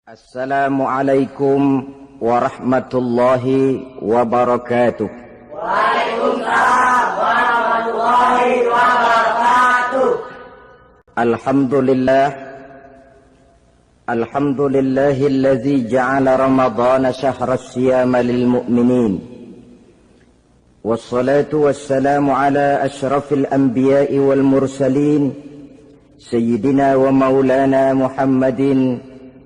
Assalamualaikum warahmatullahi wabarakatuh. Waalaikumsalam warahmatullahi wabarakatuh. Alhamdulillahilladzi ja'ala ramadhana syahra siyama lil mu'minin. Wassalatu wassalamu ala asyrafil anbiya'i wal mursalin sayyidina wa maulana Muhammadin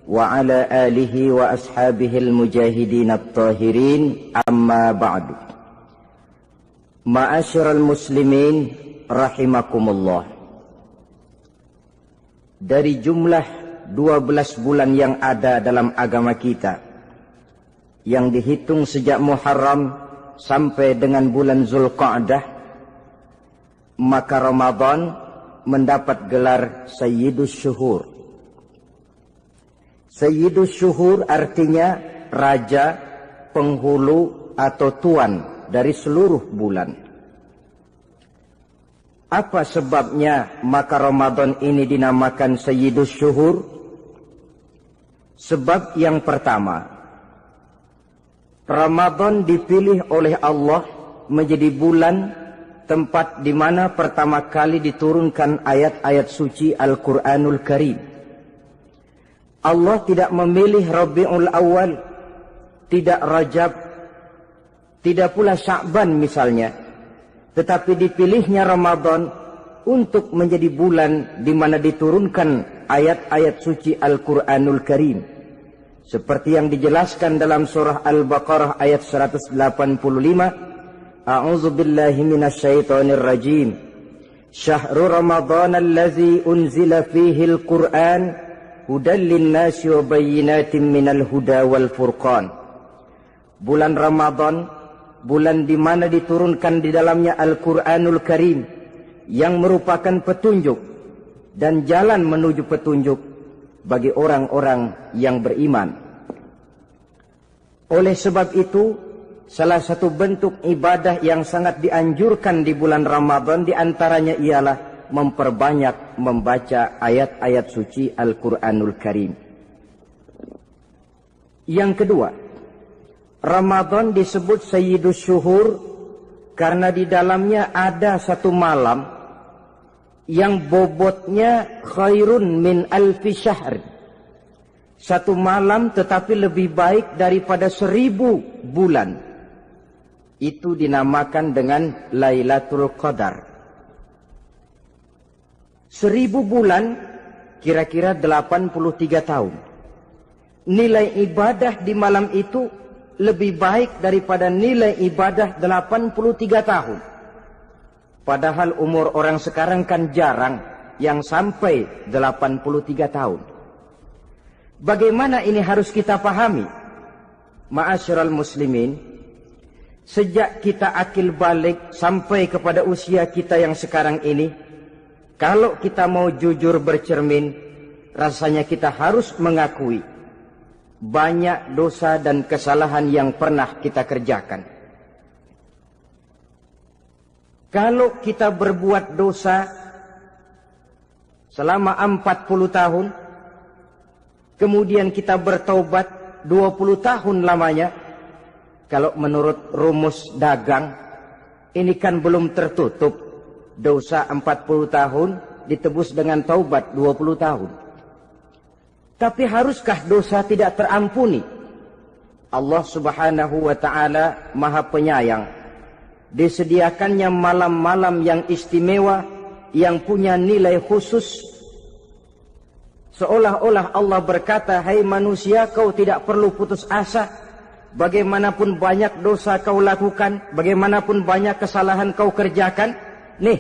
wa ala alihi wa ashabihil mujahidin at-tahirin, amma ba'du. Ma'asyiral muslimin rahimakumullah. Dari jumlah 12 bulan yang ada dalam agama kita, yang dihitung sejak Muharram sampai dengan bulan Zulqa'dah, maka Ramadan mendapat gelar Sayyidus Syuhur. Sayyidus Syuhur artinya raja, penghulu atau tuan dari seluruh bulan. Apa sebabnya maka Ramadan ini dinamakan Sayyidus Syuhur? Sebab yang pertama, Ramadan dipilih oleh Allah menjadi bulan tempat di mana pertama kali diturunkan ayat-ayat suci Al-Quranul Karim. Allah tidak memilih Rabiul Awal, tidak Rajab, tidak pula Sya'ban misalnya, tetapi dipilihnya Ramadan untuk menjadi bulan di mana diturunkan ayat-ayat suci Al-Quranul Karim, seperti yang dijelaskan dalam surah Al-Baqarah ayat 185. A'udzu billahi minasyaitonir rajim. Syahrul Ramadan allazi unzila fihi al-Qur'an hudan linnasi wa bayyinatin minal huda wal furqan. Bulan Ramadan, bulan di mana diturunkan di dalamnya Al-Quranul Karim, yang merupakan petunjuk dan jalan menuju petunjuk bagi orang-orang yang beriman. Oleh sebab itu, salah satu bentuk ibadah yang sangat dianjurkan di bulan Ramadan diantaranya ialah memperbanyak membaca ayat-ayat suci Al-Quranul Karim. Yang kedua, Ramadan disebut Sayyidus Syuhur karena di dalamnya ada satu malam yang bobotnya khairun min alfi syahr. Satu malam tetapi lebih baik daripada 1000 bulan. Itu dinamakan dengan Lailatul Qadar. 1000 bulan kira-kira 83 tahun. Nilai ibadah di malam itu lebih baik daripada nilai ibadah 83 tahun. Padahal umur orang sekarang kan jarang yang sampai 83 tahun. Bagaimana ini harus kita pahami? Ma'asyiral muslimin, sejak kita akil balik sampai kepada usia kita yang sekarang ini, kalau kita mau jujur bercermin, rasanya kita harus mengakui banyak dosa dan kesalahan yang pernah kita kerjakan. Kalau kita berbuat dosa selama 40 tahun, kemudian kita bertaubat 20 tahun lamanya, kalau menurut rumus dagang, ini kan belum tertutup. Dosa 40 tahun ditebus dengan taubat 20 tahun. Tapi haruskah dosa tidak terampuni? Allah Subhanahu wa ta'ala Maha Penyayang. Disediakannya malam-malam yang istimewa, yang punya nilai khusus. Seolah-olah Allah berkata, hai manusia, kau tidak perlu putus asa. Bagaimanapun banyak dosa kau lakukan, bagaimanapun banyak kesalahan kau kerjakan, nih,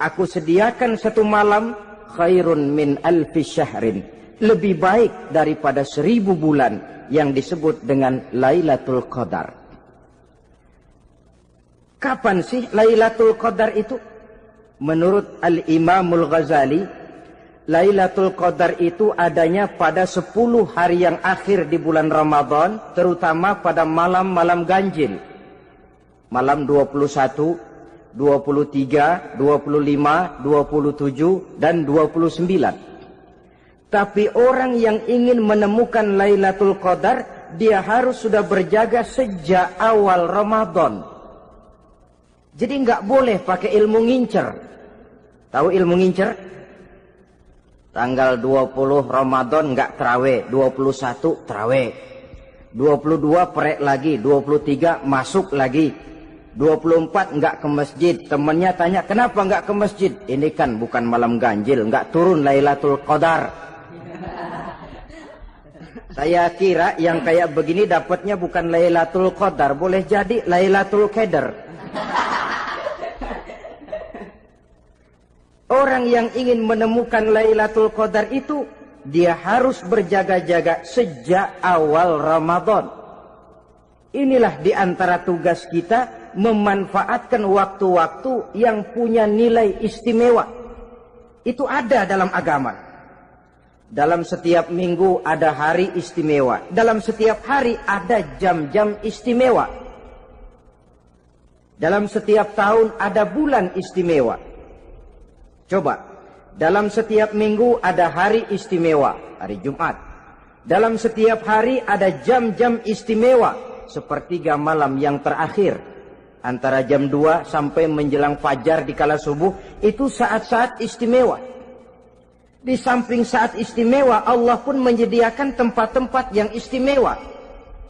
aku sediakan satu malam khairun min alfi syahrin, lebih baik daripada 1000 bulan yang disebut dengan Lailatul Qadar. Kapan sih Lailatul Qadar itu? Menurut Al-Imamul Ghazali, Lailatul Qadar itu adanya pada 10 hari yang akhir di bulan Ramadan, terutama pada malam-malam ganjil. Malam 21, 23, 25, 27, dan 29. Tapi orang yang ingin menemukan Lailatul Qadar, dia harus sudah berjaga sejak awal Ramadan. Jadi nggak boleh pakai ilmu ngincer. Tahu ilmu ngincer? Tanggal 20 Ramadan nggak terawih, 21 terawih, 22 perek lagi, 23 masuk lagi, 24 nggak ke masjid. Temannya tanya, kenapa nggak ke masjid? Ini kan bukan malam ganjil, nggak turun Lailatul Qadar. Saya kira yang kayak begini dapatnya bukan Lailatul Qadar, boleh jadi Lailatul Qadar. Orang yang ingin menemukan Lailatul Qadar itu, dia harus berjaga-jaga sejak awal Ramadan. Inilah di antara tugas kita, memanfaatkan waktu-waktu yang punya nilai istimewa. Itu ada dalam agama. Dalam setiap minggu ada hari istimewa. Dalam setiap hari ada jam-jam istimewa. Dalam setiap tahun ada bulan istimewa. Coba, dalam setiap minggu ada hari istimewa, hari Jumat. Dalam setiap hari ada jam-jam istimewa, sepertiga malam yang terakhir. Antara jam 2 sampai menjelang fajar di kala subuh, itu saat-saat istimewa. Di samping saat istimewa, Allah pun menyediakan tempat-tempat yang istimewa.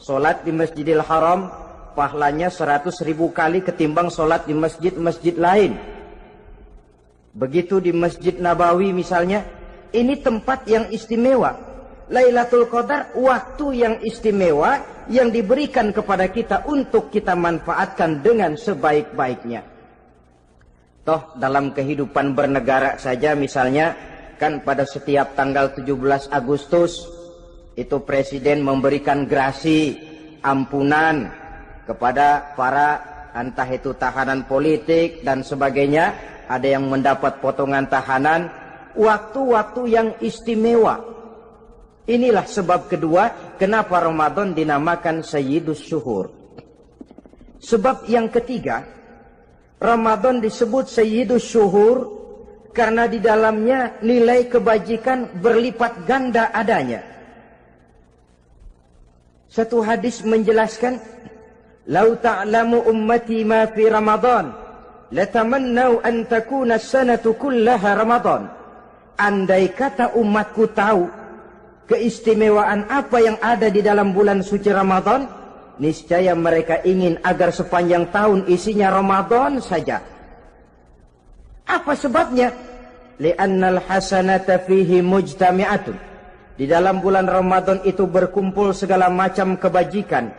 Solat di Masjidil Haram, pahalanya 100.000 kali ketimbang solat di masjid-masjid lain. Begitu di Masjid Nabawi misalnya, ini tempat yang istimewa. Lailatul Qadar, waktu yang istimewa yang diberikan kepada kita untuk kita manfaatkan dengan sebaik-baiknya. Toh dalam kehidupan bernegara saja misalnya, kan pada setiap tanggal 17 Agustus itu presiden memberikan grasi ampunan kepada para entah itu tahanan politik dan sebagainya. Ada yang mendapat potongan tahanan. Waktu-waktu yang istimewa. Inilah sebab kedua kenapa Ramadan dinamakan Sayyidus Syuhur. Sebab yang ketiga, Ramadan disebut Sayyidus Syuhur karena di dalamnya nilai kebajikan berlipat ganda adanya. Satu hadis menjelaskan, "Lau ta'lamu ummati ma fi Ramadan, latamannau an takuna as-sanatu kullaha Ramadan." Andai kata umatku tahu keistimewaan apa yang ada di dalam bulan suci Ramadan, niscaya mereka ingin agar sepanjang tahun isinya Ramadan saja. Apa sebabnya? Li'annal hasanata fihi mujtami'atun. Di dalam bulan Ramadan itu berkumpul segala macam kebajikan.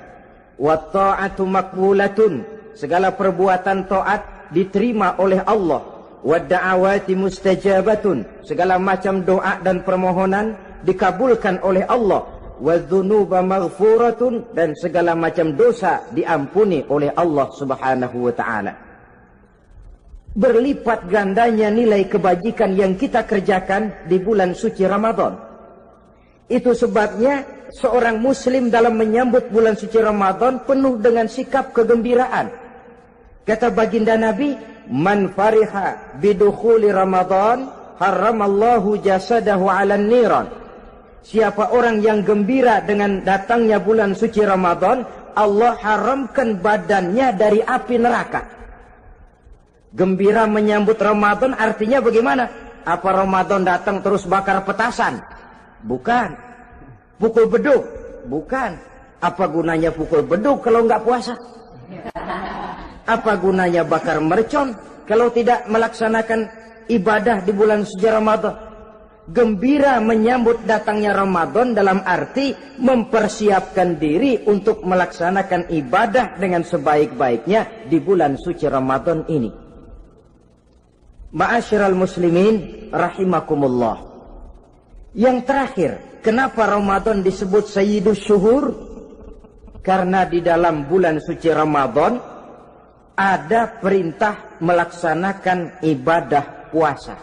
Wa ta'atu maqbulatun. Segala perbuatan taat diterima oleh Allah. Wa da'awati mustajabatun. Segala macam doa dan permohonan dikabulkan oleh Allah. Wa dzunuba maghfuratun. Dan segala macam dosa diampuni oleh Allah Subhanahu wa ta'ala. Berlipat gandanya nilai kebajikan yang kita kerjakan di bulan suci Ramadan. Itu sebabnya seorang muslim dalam menyambut bulan suci Ramadan penuh dengan sikap kegembiraan. Kata baginda Nabi, "Man fariha bidukhuli Ramadan, haramallahu jasadahu 'alan niran." Siapa orang yang gembira dengan datangnya bulan suci Ramadan, Allah haramkan badannya dari api neraka. Gembira menyambut Ramadan artinya bagaimana? Apa Ramadan datang terus bakar petasan? Bukan. Pukul beduk? Bukan. Apa gunanya pukul beduk kalau nggak puasa? Apa gunanya bakar mercon kalau tidak melaksanakan ibadah di bulan suci Ramadan? Gembira menyambut datangnya Ramadan dalam arti mempersiapkan diri untuk melaksanakan ibadah dengan sebaik-baiknya di bulan suci Ramadan ini. Ma'asyiral muslimin rahimakumullah. Yang terakhir, kenapa Ramadan disebut Sayyidus Syuhur? Karena di dalam bulan suci Ramadan ada perintah melaksanakan ibadah puasa.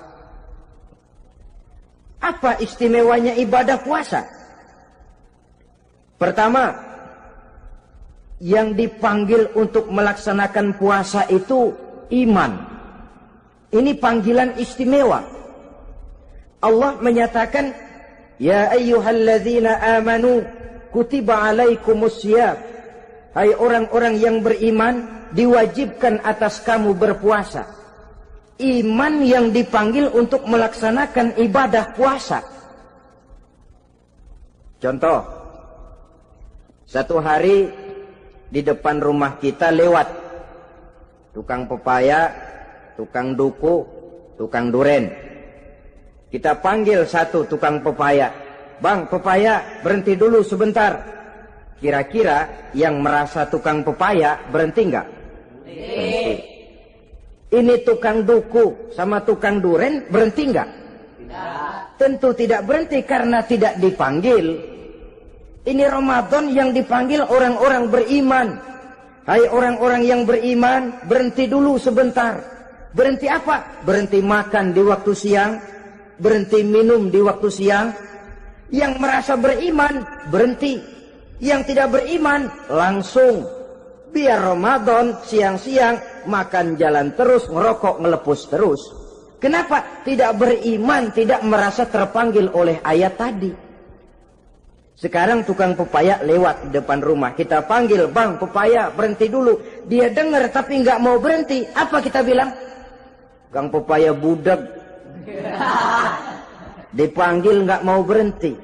Apa istimewanya ibadah puasa? Pertama, yang dipanggil untuk melaksanakan puasa itu iman. Ini panggilan istimewa. Allah menyatakan, Ya ayyuhalladzina amanu kutiba alaikumusiyam. Hai orang-orang yang beriman, diwajibkan atas kamu berpuasa. Iman yang dipanggil untuk melaksanakan ibadah puasa. Contoh, satu hari di depan rumah kita lewat tukang pepaya, tukang duku, tukang duren. Kita panggil satu tukang pepaya. Bang, pepaya, berhenti dulu sebentar. Kira-kira yang merasa tukang pepaya berhenti enggak? Berhenti. Ini tukang duku sama tukang duren berhenti enggak? Tidak. Tentu tidak berhenti karena tidak dipanggil. Ini Ramadan yang dipanggil orang-orang beriman. Hai orang-orang yang beriman, berhenti dulu sebentar. Berhenti apa? Berhenti makan di waktu siang, berhenti minum di waktu siang. Yang merasa beriman, berhenti. Yang tidak beriman, langsung. Biar Ramadan siang-siang makan jalan terus, ngerokok, ngelepus terus. Kenapa? Tidak beriman, tidak merasa terpanggil oleh ayat tadi. Sekarang tukang pepaya lewat di depan rumah. Kita panggil, bang pepaya berhenti dulu. Dia dengar tapi nggak mau berhenti. Apa kita bilang? Kang pepaya budak. Dipanggil nggak mau berhenti.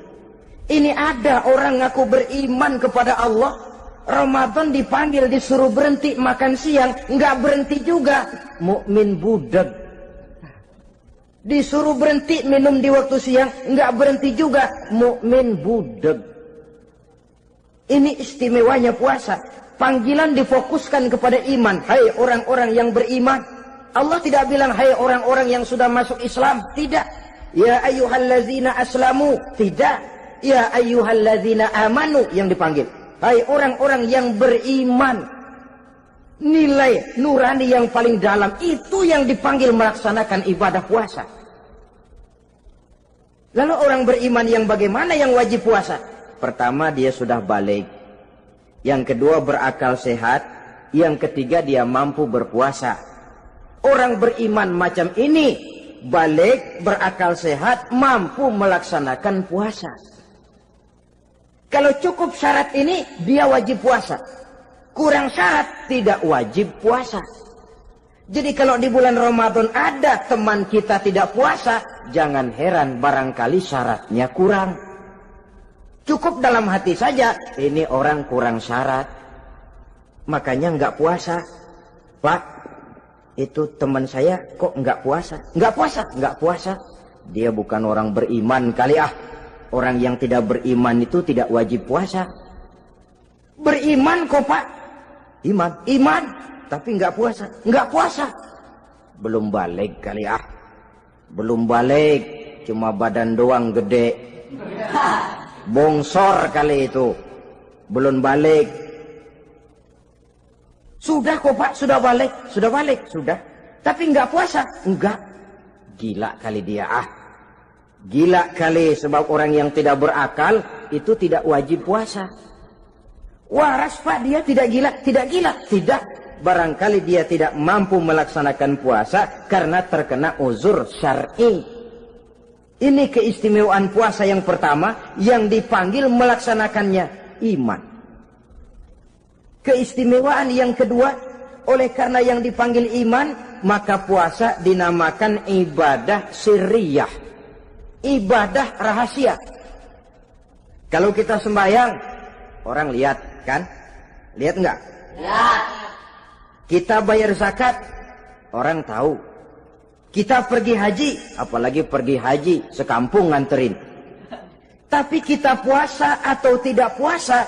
Ini ada orang ngaku beriman kepada Allah. Ramadan dipanggil disuruh berhenti makan siang, nggak berhenti juga. Mukmin budak. Disuruh berhenti minum di waktu siang, nggak berhenti juga. Mukmin budak. Ini istimewanya puasa. Panggilan difokuskan kepada iman. Hai orang-orang yang beriman. Allah tidak bilang hai orang-orang yang sudah masuk Islam. Tidak. Ya ayyuhallazina aslamu. Tidak. Ya ayyuhallazina amanu yang dipanggil. Hai orang-orang yang beriman. Nilai nurani yang paling dalam itu yang dipanggil melaksanakan ibadah puasa. Lalu orang beriman yang bagaimana yang wajib puasa? Pertama dia sudah balik. Yang kedua berakal sehat. Yang ketiga dia mampu berpuasa. Orang beriman macam ini balik, berakal sehat, mampu melaksanakan puasa. Kalau cukup syarat ini, dia wajib puasa. Kurang syarat, tidak wajib puasa. Jadi kalau di bulan Ramadan ada teman kita tidak puasa, jangan heran barangkali syaratnya kurang. Cukup dalam hati saja, ini orang kurang syarat. Makanya nggak puasa. Pak, itu teman saya kok nggak puasa? Nggak puasa, nggak puasa. Dia bukan orang beriman kali ah. Orang yang tidak beriman itu tidak wajib puasa. Beriman kok pak? Iman. Tapi nggak puasa. Nggak puasa. Belum balik kali ah. Belum balik. Cuma badan doang gede. Bongsor kali itu. Belum balik. Sudah kok pak, sudah balik. Sudah balik, sudah. Tapi nggak puasa. Enggak. Gila kali dia ah. Gila kali, sebab orang yang tidak berakal itu tidak wajib puasa. Waras pak, dia tidak gila. Tidak gila, tidak. Barangkali dia tidak mampu melaksanakan puasa karena terkena uzur syar'i. Ini keistimewaan puasa yang pertama yang dipanggil melaksanakannya iman. Keistimewaan yang kedua, oleh karena yang dipanggil iman, maka puasa dinamakan ibadah sirriyah. Ibadah rahasia. Kalau kita sembahyang, orang lihat kan? Lihat enggak? Lihat. Kita bayar zakat, orang tahu. Kita pergi haji, apalagi pergi haji, sekampung nganterin. Tapi kita puasa atau tidak puasa,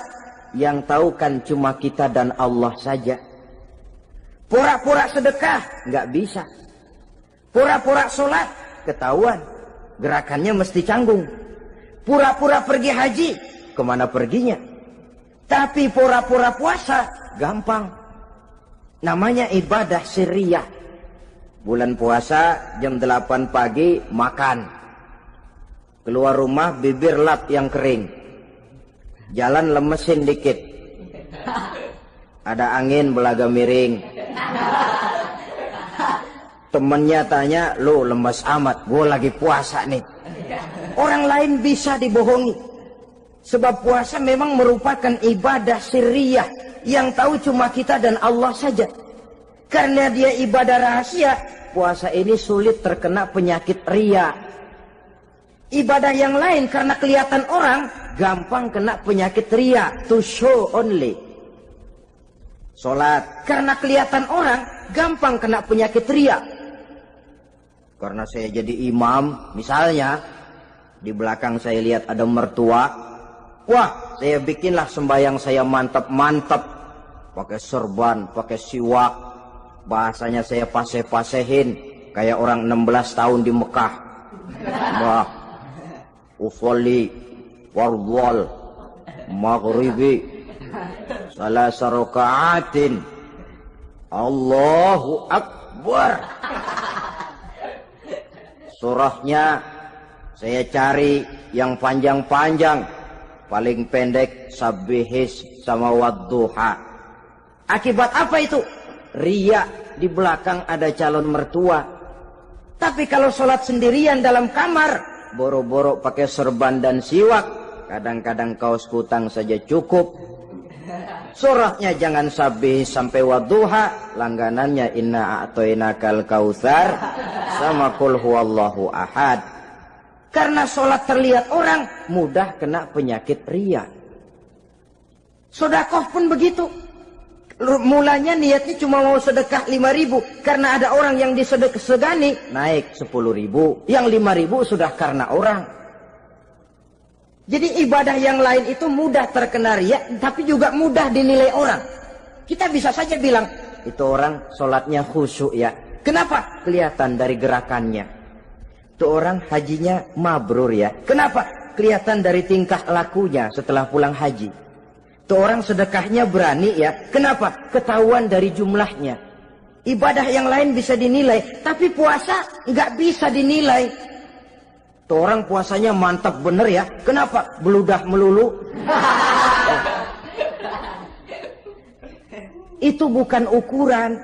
yang tahu kan cuma kita dan Allah saja. Pura-pura sedekah, nggak bisa. Pura-pura sholat, ketahuan. Gerakannya mesti canggung. Pura-pura pergi haji, kemana perginya? Tapi pura-pura puasa, gampang. Namanya ibadah sirriyah. Bulan puasa, jam 8 pagi, makan. Keluar rumah, bibir lap yang kering. Jalan lemesin dikit. Ada angin, belaga miring. Temennya tanya, lu lemes amat, gue lagi puasa nih. orang lain bisa dibohongi. Sebab puasa memang merupakan ibadah sirriyah yang tahu cuma kita dan Allah saja. Karena dia ibadah rahasia, puasa ini sulit terkena penyakit riya. Ibadah yang lain karena kelihatan orang, gampang kena penyakit riya, to show only. Salat karena kelihatan orang, gampang kena penyakit riya. Karena saya jadi imam, misalnya di belakang saya lihat ada mertua, wah, saya bikinlah sembahyang saya mantap-mantap, pakai serban, pakai siwak, bahasanya saya paseh-pasehin kayak orang 16 tahun di Mekah. Wah, ufolli warwal maghribi salasa raka'atin Allahu Akbar. Surahnya saya cari yang panjang-panjang, paling pendek sabbihis sama wadduha. Akibat apa itu? Riya, di belakang ada calon mertua. Tapi kalau sholat sendirian dalam kamar, boro-boro pakai serban dan siwak, kadang-kadang kaos kutang saja cukup. Surahnya jangan sabbihis sampai wadduha, langganannya inna a'toinakal kautsar sama qul huwallahu ahad. Karena sholat terlihat orang, mudah kena penyakit riya. Sedekah pun begitu. Mulanya niatnya cuma mau sedekah 5.000, karena ada orang yang disedekahsegani naik 10.000, yang 5.000 sudah karena orang. Jadi ibadah yang lain itu mudah terkena riya, tapi juga mudah dinilai orang. Kita bisa saja bilang, itu orang sholatnya khusyuk ya. Kenapa? Kelihatan dari gerakannya. Itu orang hajinya mabrur ya. Kenapa? Kelihatan dari tingkah lakunya setelah pulang haji. Itu orang sedekahnya berani ya. Kenapa? Ketahuan dari jumlahnya. Ibadah yang lain bisa dinilai, tapi puasa nggak bisa dinilai. Itu orang puasanya mantap bener ya. Kenapa? Beludah melulu. Itu bukan ukuran.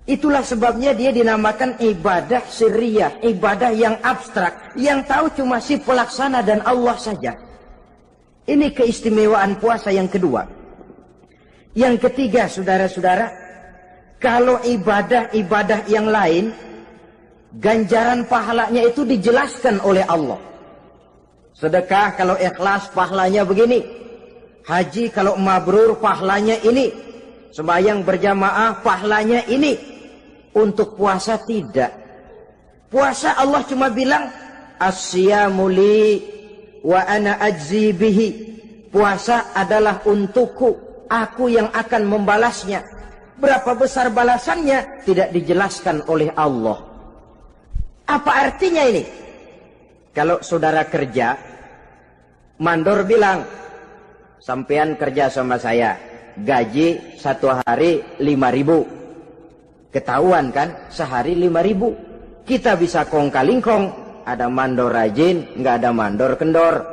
Itulah sebabnya dia dinamakan ibadah sirriyah, ibadah yang abstrak, yang tahu cuma si pelaksana dan Allah saja. Ini keistimewaan puasa yang kedua. Yang ketiga, saudara-saudara, kalau ibadah-ibadah yang lain, ganjaran pahalanya itu dijelaskan oleh Allah. Sedekah kalau ikhlas pahalanya begini. Haji kalau mabrur pahalanya ini. Sembahyang berjamaah pahalanya ini. Untuk puasa tidak. Puasa Allah cuma bilang as-siyamu li wa ana ajzi bihi. Puasa adalah untukku, aku yang akan membalasnya. Berapa besar balasannya tidak dijelaskan oleh Allah. Apa artinya ini? Kalau saudara kerja, mandor bilang, sampean kerja sama saya, gaji satu hari 5.000. Ketahuan kan, sehari 5.000. Kita bisa kong-kalingkong, ada mandor rajin, nggak ada mandor kendor.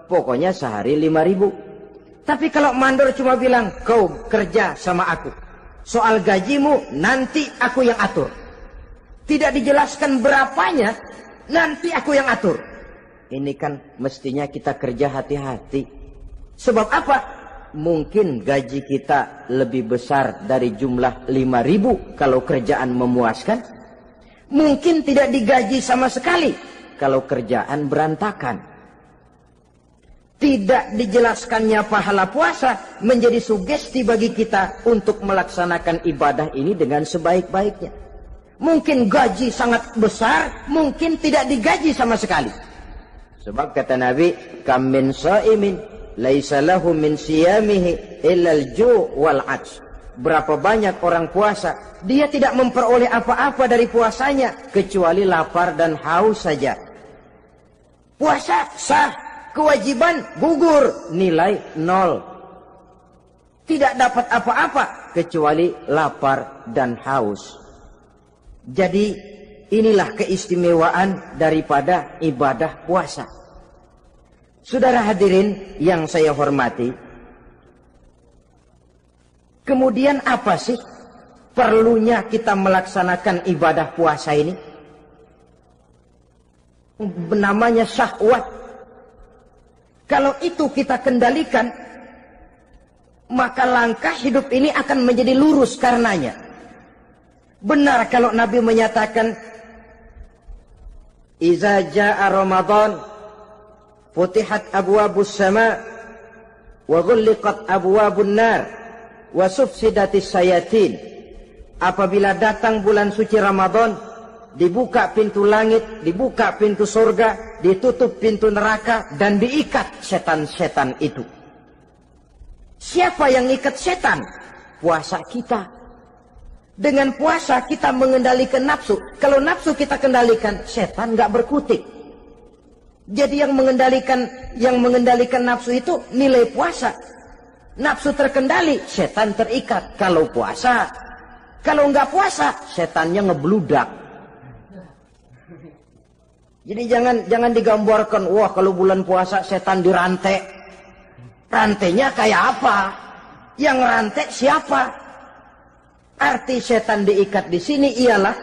Pokoknya sehari 5.000. Tapi kalau mandor cuma bilang, kau kerja sama aku, soal gajimu nanti aku yang atur. Tidak dijelaskan berapanya, nanti aku yang atur. Ini kan mestinya kita kerja hati-hati. Sebab apa? Mungkin gaji kita lebih besar dari jumlah 5.000 kalau kerjaan memuaskan. Mungkin tidak digaji sama sekali kalau kerjaan berantakan. Tidak dijelaskannya pahala puasa menjadi sugesti bagi kita untuk melaksanakan ibadah ini dengan sebaik-baiknya. Mungkin gaji sangat besar, mungkin tidak digaji sama sekali. Sebab kata Nabi, kam min shaimin laisa lahu min siyamihi illa al-ju' wal 'atsh. Berapa banyak orang puasa, dia tidak memperoleh apa-apa dari puasanya kecuali lapar dan haus saja. Puasa sah, kewajiban gugur, nilai 0. Tidak dapat apa-apa kecuali lapar dan haus. Jadi inilah keistimewaan daripada ibadah puasa. Saudara hadirin yang saya hormati, kemudian apa sih perlunya kita melaksanakan ibadah puasa ini? namanya syahwat. Kalau itu kita kendalikan, maka langkah hidup ini akan menjadi lurus karenanya. Benar kalau Nabi menyatakan, "Iza jaa Ramadan, futihat abwabus sama, wa ghulliqat abwabun nar, wa sufsidatis sayatin." Apabila datang bulan suci Ramadan, dibuka pintu langit, dibuka pintu surga, ditutup pintu neraka, dan diikat setan-setan itu. Siapa yang ikat setan? Puasa kita. Dengan puasa kita mengendalikan nafsu. Kalau nafsu kita kendalikan, setan nggak berkutik. Jadi yang mengendalikan nafsu itu nilai puasa. Nafsu terkendali, setan terikat. Kalau puasa, kalau nggak puasa, setannya ngebludak. Jadi jangan digambarkan, wah kalau bulan puasa setan dirantai. Rantainya kayak apa? Yang rantai siapa? Arti setan diikat di sini ialah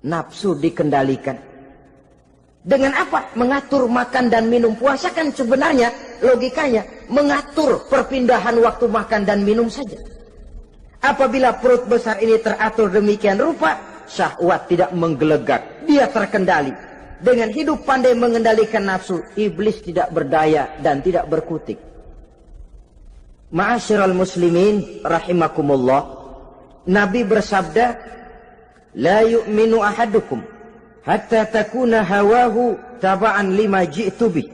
nafsu dikendalikan. Dengan apa? Mengatur makan dan minum. Puasa kan sebenarnya logikanya mengatur perpindahan waktu makan dan minum saja. Apabila perut besar ini teratur demikian rupa, syahwat tidak menggelegak, dia terkendali. Dengan hidup pandai mengendalikan nafsu, iblis tidak berdaya dan tidak berkutik. Ma'asyiral muslimin rahimakumullah, Nabi bersabda, "La yu'minu ahadukum hatta takuna hawahu taba'an lima ji'tu bih."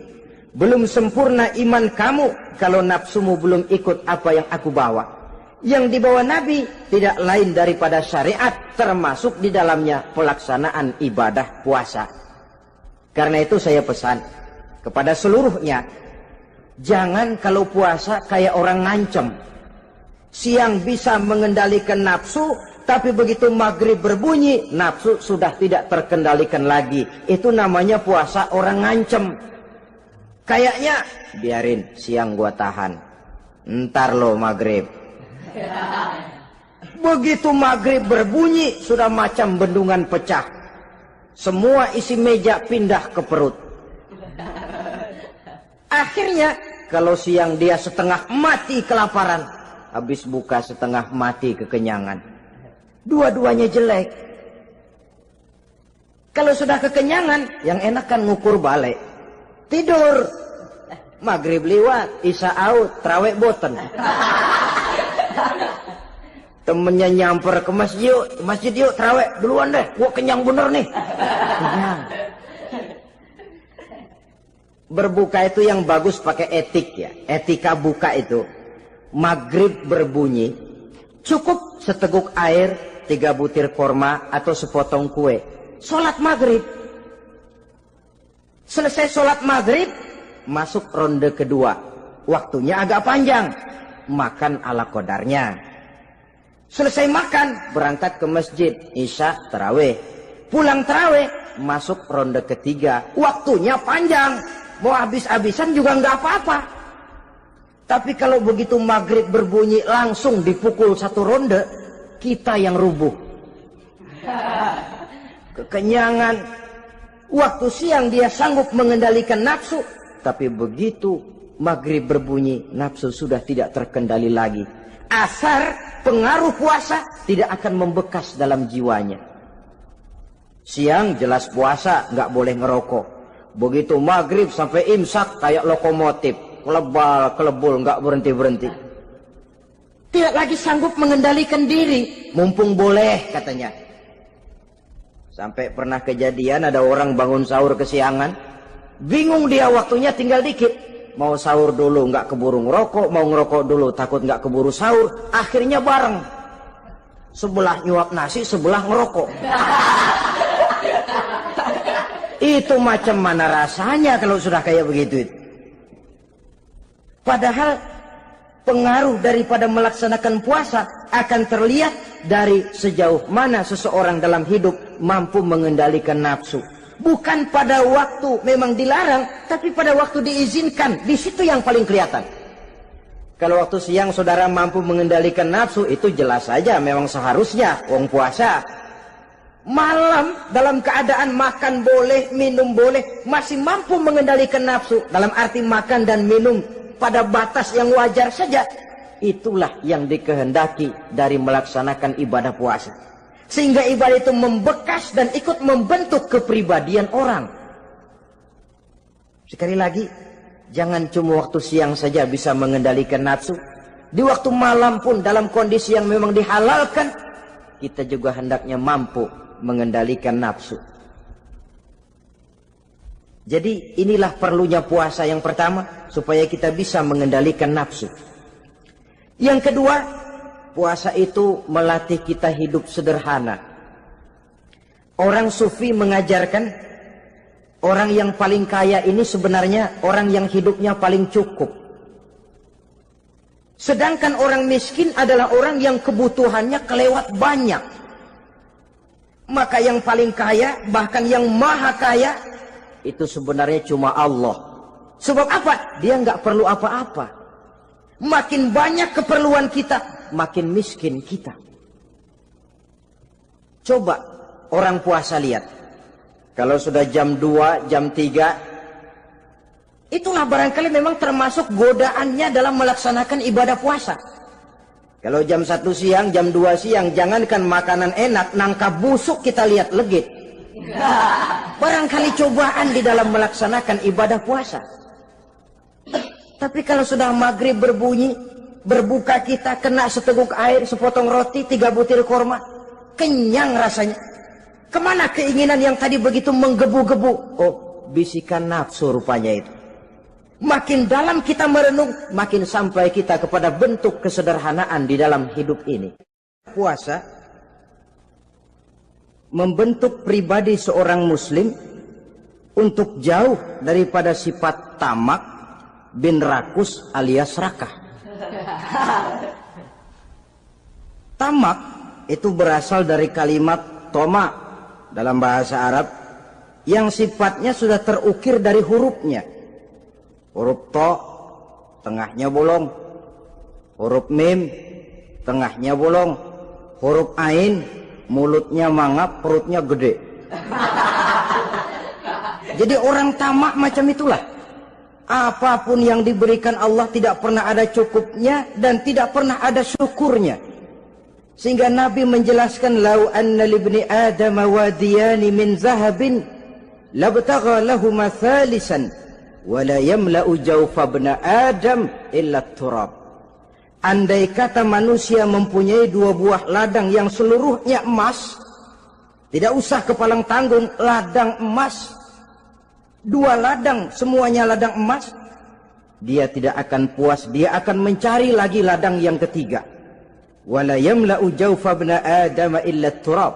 Belum sempurna iman kamu kalau nafsumu belum ikut apa yang aku bawa. Yang dibawa Nabi tidak lain daripada syariat, termasuk di dalamnya pelaksanaan ibadah puasa. Karena itu saya pesan kepada seluruhnya, jangan kalau puasa kayak orang ngancem. Siang bisa mengendalikan nafsu, tapi begitu maghrib berbunyi, nafsu sudah tidak terkendalikan lagi. Itu namanya puasa orang ngancem. Kayaknya, biarin siang gua tahan, ntar lo maghrib. Begitu maghrib berbunyi, sudah macam bendungan pecah. Semua isi meja pindah ke perut. Akhirnya, kalau siang dia setengah mati kelaparan, habis buka setengah mati kekenyangan. Dua-duanya jelek. Kalau sudah kekenyangan, yang enak kan ngukur balik. Tidur. Maghrib liwat, isya out, trawek boten. Temennya nyamper ke masjid yuk trawek duluan deh, gua kenyang bener nih. Kenyang. Berbuka itu yang bagus pakai etik ya, etika buka itu. Maghrib berbunyi, cukup seteguk air, 3 butir korma atau sepotong kue. Sholat maghrib. Selesai sholat maghrib, masuk ronde kedua. Waktunya agak panjang, makan ala qadarnya. Selesai makan, berangkat ke masjid, isya, tarawih. Pulang tarawih, masuk ronde ketiga. Waktunya panjang, mau habis-habisan juga nggak apa-apa. Tapi kalau begitu maghrib berbunyi, langsung dipukul 1 ronde, kita yang rubuh. Kekenyangan. Waktu siang dia sanggup mengendalikan nafsu, tapi begitu maghrib berbunyi, nafsu sudah tidak terkendali lagi. Asar pengaruh puasa tidak akan membekas dalam jiwanya. Siang jelas puasa, nggak boleh ngerokok. Begitu maghrib sampai imsak kayak lokomotif, kelebul nggak berhenti-berhenti. Tidak lagi sanggup mengendalikan diri, mumpung boleh katanya. Sampai pernah kejadian ada orang bangun sahur kesiangan, bingung dia waktunya tinggal dikit. Mau sahur dulu nggak keburu ngerokok, mau ngerokok dulu takut nggak keburu sahur, akhirnya bareng. Sebelah nyuap nasi, sebelah ngerokok. Itu macam mana rasanya kalau sudah kayak begitu? Padahal pengaruh daripada melaksanakan puasa akan terlihat dari sejauh mana seseorang dalam hidup mampu mengendalikan nafsu. Bukan pada waktu memang dilarang, tapi pada waktu diizinkan. Di situ yang paling kelihatan. Kalau waktu siang saudara mampu mengendalikan nafsu, itu jelas saja memang seharusnya wong puasa. malam dalam keadaan makan boleh, minum boleh, masih mampu mengendalikan nafsu, dalam arti makan dan minum pada batas yang wajar saja, itulah yang dikehendaki dari melaksanakan ibadah puasa. Sehingga ibadah itu membekas dan ikut membentuk kepribadian orang. Sekali lagi, jangan cuma waktu siang saja bisa mengendalikan nafsu. Di waktu malam pun dalam kondisi yang memang dihalalkan, kita juga hendaknya mampu mengendalikan nafsu. Jadi inilah perlunya puasa yang pertama, supaya kita bisa mengendalikan nafsu. Yang kedua, puasa itu melatih kita hidup sederhana. Orang sufi mengajarkan, orang yang paling kaya ini sebenarnya orang yang hidupnya paling cukup. Sedangkan orang miskin adalah orang yang kebutuhannya kelewat banyak. Maka yang paling kaya, bahkan yang maha kaya, itu sebenarnya cuma Allah. Sebab apa? Dia nggak perlu apa-apa. Makin banyak keperluan kita, makin miskin kita. Coba orang puasa lihat. Kalau sudah jam 2, jam 3, itulah barangkali memang termasuk godaannya dalam melaksanakan ibadah puasa. Kalau jam 1 siang, jam 2 siang, jangankan makanan enak, nangka busuk kita lihat legit. Barangkali cobaan di dalam melaksanakan ibadah puasa. Tapi kalau sudah maghrib berbunyi, berbuka kita, kena seteguk air, sepotong roti, 3 butir korma, kenyang rasanya. Kemana keinginan yang tadi begitu menggebu-gebu? Oh, bisikan nafsu rupanya itu. Makin dalam kita merenung, makin sampai kita kepada bentuk kesederhanaan di dalam hidup ini. Puasa membentuk pribadi seorang muslim untuk jauh daripada sifat tamak bin rakus alias rakah. Tamak itu berasal dari kalimat toma dalam bahasa Arab yang sifatnya sudah terukir dari hurufnya. Huruf to, tengahnya bolong. Huruf mim, tengahnya bolong. Huruf ain, mulutnya mangap, perutnya gede. Jadi orang tamak macam itulah. Apapun yang diberikan Allah tidak pernah ada cukupnya dan tidak pernah ada syukurnya. Sehingga Nabi menjelaskan, lau anna libni Adam wadiyani min zahabin labtagha lahuma thalisan wala yamla'u jawfa ibna Adam illa turab. Andai kata manusia mempunyai 2 buah ladang yang seluruhnya emas, tidak usah kepalang tanggung, ladang emas, 2 ladang semuanya ladang emas, dia tidak akan puas, dia akan mencari lagi ladang yang ketiga. Wala yamla'u jawfa ibna Adam illa turab.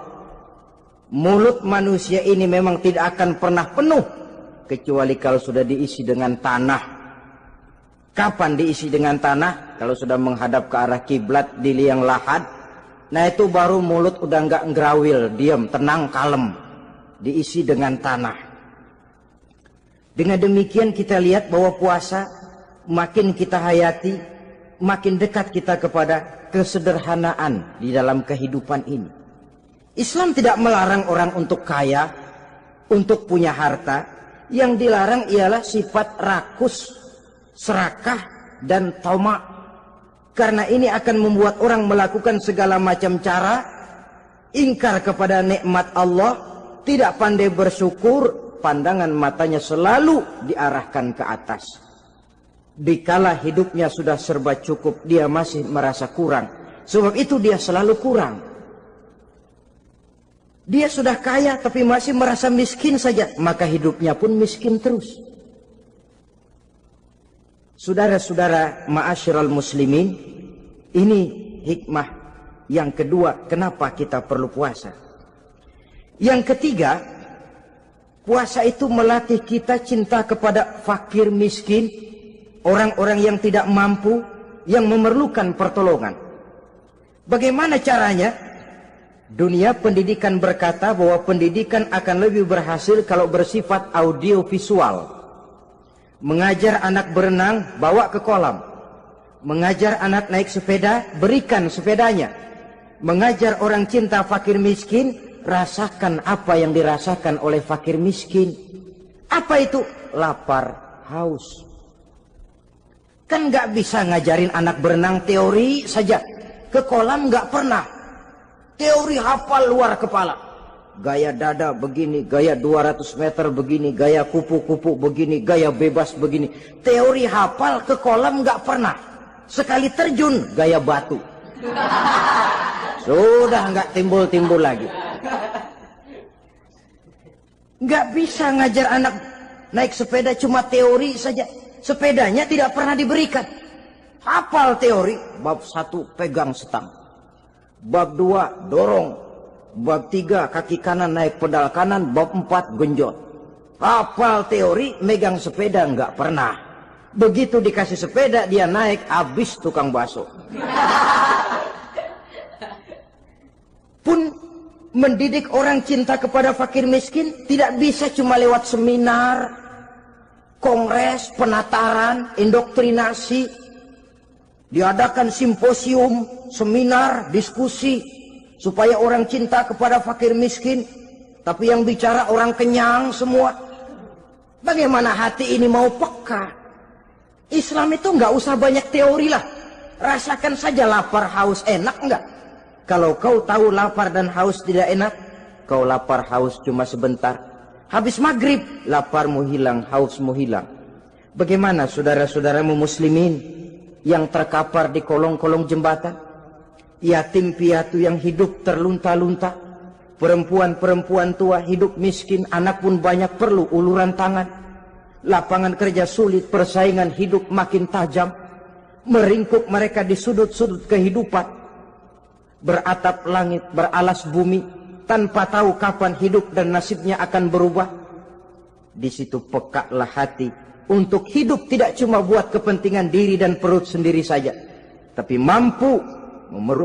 Mulut manusia ini memang tidak akan pernah penuh kecuali kalau sudah diisi dengan tanah. Kapan diisi dengan tanah? Kalau sudah menghadap ke arah kiblat di liang lahat, nah itu baru mulut udah nggak ngerawil, diam, tenang, kalem, diisi dengan tanah. Dengan demikian kita lihat bahwa puasa makin kita hayati, makin dekat kita kepada kesederhanaan di dalam kehidupan ini. Islam tidak melarang orang untuk kaya, untuk punya harta. Yang dilarang ialah sifat rakus, serakah, dan tamak. Karena ini akan membuat orang melakukan segala macam cara, ingkar kepada nikmat Allah, tidak pandai bersyukur, pandangan matanya selalu diarahkan ke atas. Dikala hidupnya sudah serba cukup, dia masih merasa kurang. Sebab itu dia selalu kurang. Dia sudah kaya tapi masih merasa miskin saja, maka hidupnya pun miskin terus. Saudara-saudara ma'asyiral muslimin, ini hikmah yang kedua kenapa kita perlu puasa. Yang ketiga, puasa itu melatih kita cinta kepada fakir miskin, orang-orang yang tidak mampu, yang memerlukan pertolongan. Bagaimana caranya? Dunia pendidikan berkata bahwa pendidikan akan lebih berhasil kalau bersifat audiovisual. Mengajar anak berenang, bawa ke kolam. Mengajar anak naik sepeda, berikan sepedanya. Mengajar orang cinta fakir miskin, rasakan apa yang dirasakan oleh fakir miskin. Apa itu? Lapar, haus. Kan nggak bisa ngajarin anak berenang teori saja. Ke kolam nggak pernah. Teori hafal luar kepala. Gaya dada begini, gaya 200 meter begini, gaya kupu-kupu begini, gaya bebas begini. Teori hafal ke kolam nggak pernah. Sekali terjun gaya batu. Sudah nggak timbul-timbul lagi. Nggak bisa ngajar anak naik sepeda cuma teori saja. Sepedanya tidak pernah diberikan. Hafal teori, bab 1 pegang setang. Bab 2 dorong. Bab 3 kaki kanan naik pedal kanan. Bab 4 genjot. Hafal teori, megang sepeda nggak pernah. Begitu dikasih sepeda dia naik, habis tukang bakso. Pun mendidik orang cinta kepada fakir miskin tidak bisa cuma lewat seminar, kongres, penataran, indoktrinasi. Diadakan simposium, seminar, diskusi supaya orang cinta kepada fakir miskin, tapi yang bicara orang kenyang semua. Bagaimana hati ini mau peka? Islam itu nggak usah banyak teori lah. Rasakan saja lapar, haus, enak nggak? Kalau kau tahu lapar dan haus tidak enak, kau lapar haus cuma sebentar. Habis maghrib, laparmu hilang, hausmu hilang. Bagaimana saudara-saudaramu muslimin yang terkapar di kolong-kolong jembatan? Yatim piatu yang hidup terlunta-lunta. Perempuan-perempuan tua hidup miskin, anak pun banyak perlu uluran tangan. Lapangan kerja sulit, persaingan hidup makin tajam. Meringkuk mereka di sudut-sudut kehidupan. Beratap langit, beralas bumi, tanpa tahu kapan hidup dan nasibnya akan berubah. Di situ pekaklah hati untuk hidup tidak cuma buat kepentingan diri dan perut sendiri saja, tapi mampu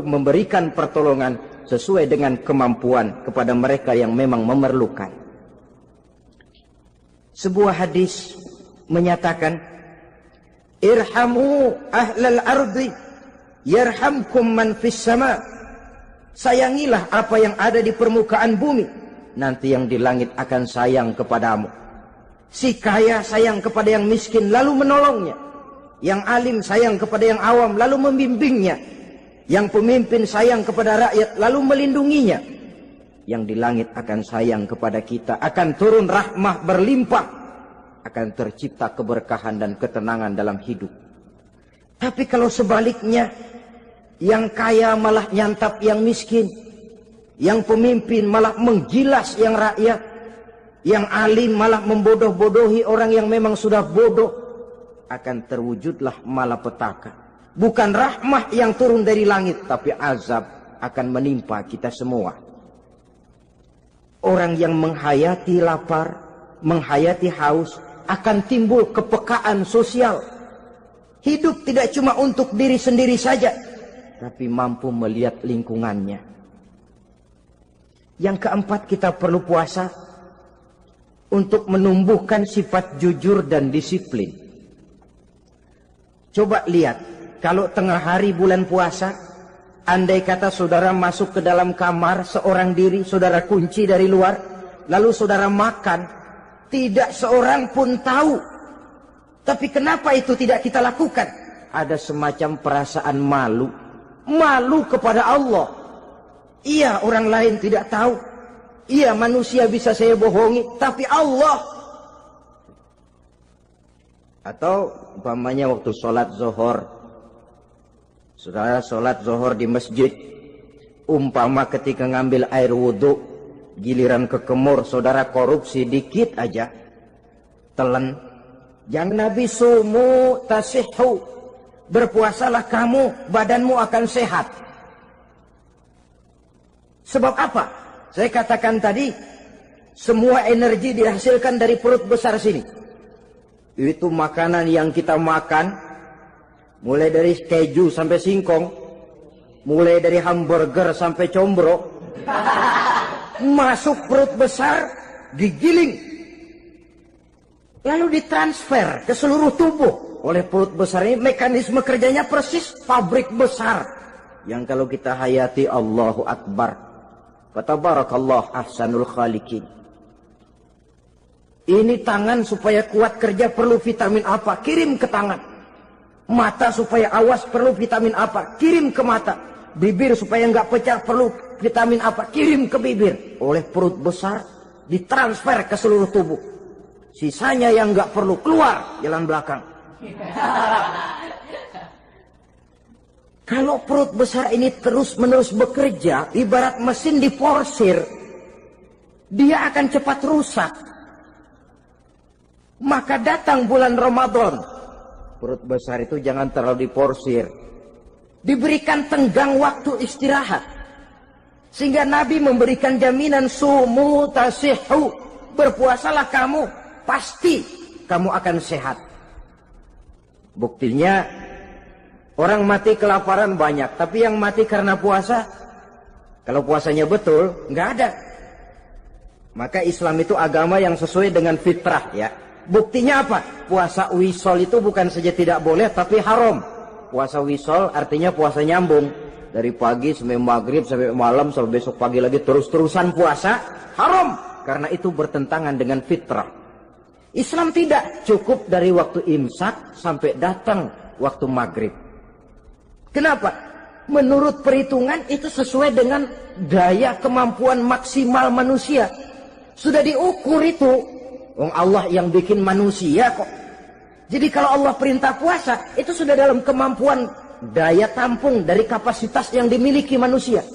memberikan pertolongan sesuai dengan kemampuan kepada mereka yang memang memerlukan. Sebuah hadis menyatakan, irhamu ahlal ardi yarhamkum man fis sama. Sayangilah apa yang ada di permukaan bumi, nanti yang di langit akan sayang kepadamu. Si kaya sayang kepada yang miskin lalu menolongnya. Yang alim sayang kepada yang awam lalu membimbingnya. Yang pemimpin sayang kepada rakyat lalu melindunginya. Yang di langit akan sayang kepada kita, akan turun rahmah berlimpah, akan tercipta keberkahan dan ketenangan dalam hidup. Tapi kalau sebaliknya, yang kaya malah nyantap yang miskin, yang pemimpin malah menggilas yang rakyat, yang alim malah membodoh-bodohi orang yang memang sudah bodoh, akan terwujudlah malapetaka. Bukan rahmah yang turun dari langit, tapi azab akan menimpa kita semua. Orang yang menghayati lapar, menghayati haus, akan timbul kepekaan sosial. Hidup tidak cuma untuk diri sendiri saja, tapi mampu melihat lingkungannya. Yang keempat, kita perlu puasa untuk menumbuhkan sifat jujur dan disiplin. Coba lihat, kalau tengah hari bulan puasa, andai kata saudara masuk ke dalam kamar seorang diri, saudara kunci dari luar, lalu saudara makan, tidak seorang pun tahu. Tapi kenapa itu tidak kita lakukan? Ada semacam perasaan malu. Malu kepada Allah. Iya, orang lain tidak tahu. Iya, manusia bisa saya bohongi, tapi Allah. Atau umpamanya waktu sholat zuhur, saudara sholat zuhur di masjid, umpama ketika ngambil air wudhu, giliran ke kemur, saudara korupsi dikit aja, telan. Yang Nabi sumu tasihhu, berpuasalah kamu, badanmu akan sehat. Sebab apa? Saya katakan tadi, semua energi dihasilkan dari perut besar sini. Itu makanan yang kita makan, mulai dari keju sampai singkong, mulai dari hamburger sampai combro, masuk perut besar, digiling, lalu ditransfer ke seluruh tubuh oleh perut besar ini. Mekanisme kerjanya persis pabrik besar yang kalau kita hayati, Allahu Akbar, Fatabarakallah ahsanul khaliqin. Ini tangan supaya kuat kerja perlu vitamin apa? Kirim ke tangan. Mata supaya awas perlu vitamin apa? Kirim ke mata. Bibir supaya nggak pecah perlu vitamin apa? Kirim ke bibir. Oleh perut besar ditransfer ke seluruh tubuh. Sisanya yang nggak perlu keluar jalan belakang. Kalau perut besar ini terus-menerus bekerja, ibarat mesin diporsir, dia akan cepat rusak. Maka datang bulan Ramadan, perut besar itu jangan terlalu diporsir. Diberikan tenggang waktu istirahat. Sehingga Nabi memberikan jaminan sumu tasihhu. Berpuasalah kamu, pasti kamu akan sehat. Buktinya, orang mati kelaparan banyak, tapi yang mati karena puasa, kalau puasanya betul, nggak ada. Maka Islam itu agama yang sesuai dengan fitrah ya. Buktinya apa? Puasa wisol itu bukan saja tidak boleh, tapi haram. Puasa wisol artinya puasa nyambung. Dari pagi sampai maghrib, sampai malam, sampai besok pagi lagi terus-terusan puasa, haram. Karena itu bertentangan dengan fitrah. Islam tidak, cukup dari waktu imsak sampai datang waktu maghrib. Kenapa? Menurut perhitungan itu sesuai dengan daya kemampuan maksimal manusia. Sudah diukur itu. Allah yang bikin manusia kok. Jadi kalau Allah perintah puasa, itu sudah dalam kemampuan daya tampung dari kapasitas yang dimiliki manusia.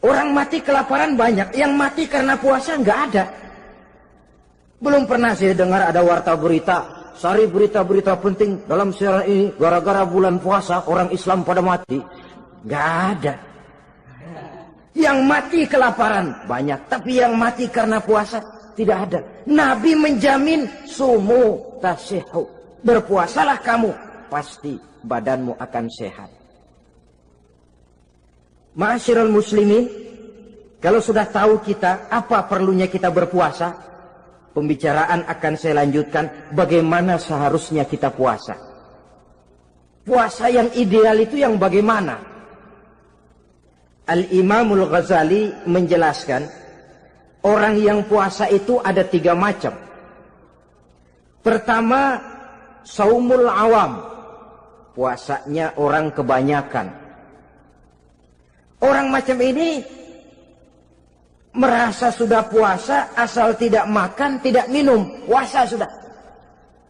Orang mati kelaparan banyak, yang mati karena puasa nggak ada. Belum pernah saya dengar ada warta berita, sari berita-berita penting dalam siaran ini, gara-gara bulan puasa orang Islam pada mati. Nggak ada. Yang mati kelaparan banyak, tapi yang mati karena puasa tidak ada. Nabi menjamin sumu tasihhu. Berpuasalah kamu, pasti badanmu akan sehat. Ma'asyiral muslimin, kalau sudah tahu kita apa perlunya kita berpuasa, pembicaraan akan saya lanjutkan bagaimana seharusnya kita puasa. Puasa yang ideal itu yang bagaimana? Al-Imamul Ghazali menjelaskan, orang yang puasa itu ada 3 macam. Pertama, saumul awam. Puasanya orang kebanyakan. Orang macam ini merasa sudah puasa asal tidak makan, tidak minum. Puasa sudah.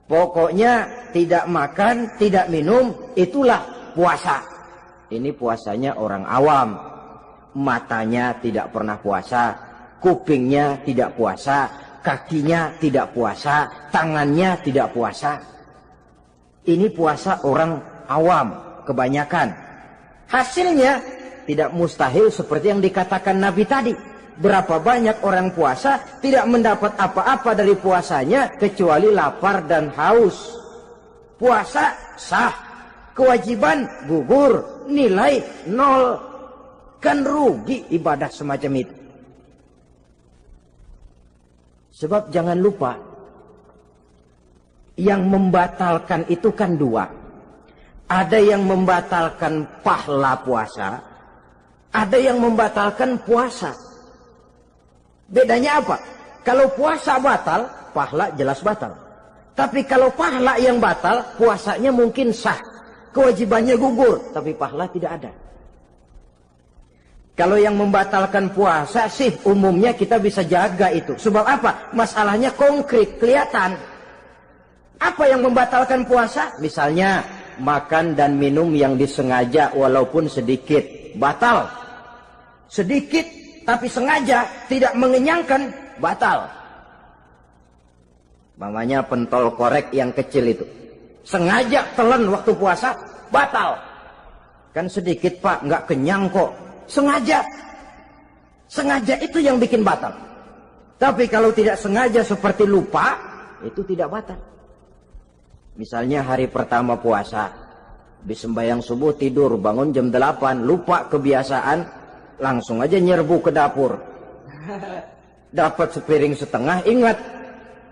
Pokoknya tidak makan, tidak minum, itulah puasa. Ini puasanya orang awam. Matanya tidak pernah puasa. Kupingnya tidak puasa, kakinya tidak puasa, tangannya tidak puasa. Ini puasa orang awam, kebanyakan. Hasilnya tidak mustahil seperti yang dikatakan Nabi tadi. Berapa banyak orang puasa tidak mendapat apa-apa dari puasanya kecuali lapar dan haus. Puasa sah, kewajiban gugur, nilai 0. Kan rugi ibadah semacam itu. Sebab jangan lupa, yang membatalkan itu kan 2. Ada yang membatalkan pahala puasa, ada yang membatalkan puasa. Bedanya apa? Kalau puasa batal, pahala jelas batal. Tapi kalau pahala yang batal, puasanya mungkin sah. Kewajibannya gugur, tapi pahala tidak ada. Kalau yang membatalkan puasa sih umumnya kita bisa jaga itu. Sebab apa? Masalahnya konkret, kelihatan. Apa yang membatalkan puasa? Misalnya makan dan minum yang disengaja walaupun sedikit. Batal. Sedikit tapi sengaja tidak mengenyangkan, batal. Mamanya pentol korek yang kecil itu. Sengaja telan waktu puasa, batal. Kan sedikit pak, nggak kenyang kok. Sengaja. Sengaja itu yang bikin batal. Tapi kalau tidak sengaja seperti lupa, itu tidak batal. Misalnya hari pertama puasa, habis sembahyang subuh tidur, bangun jam 8, lupa kebiasaan, langsung aja nyerbu ke dapur. Dapat sepiring setengah, ingat.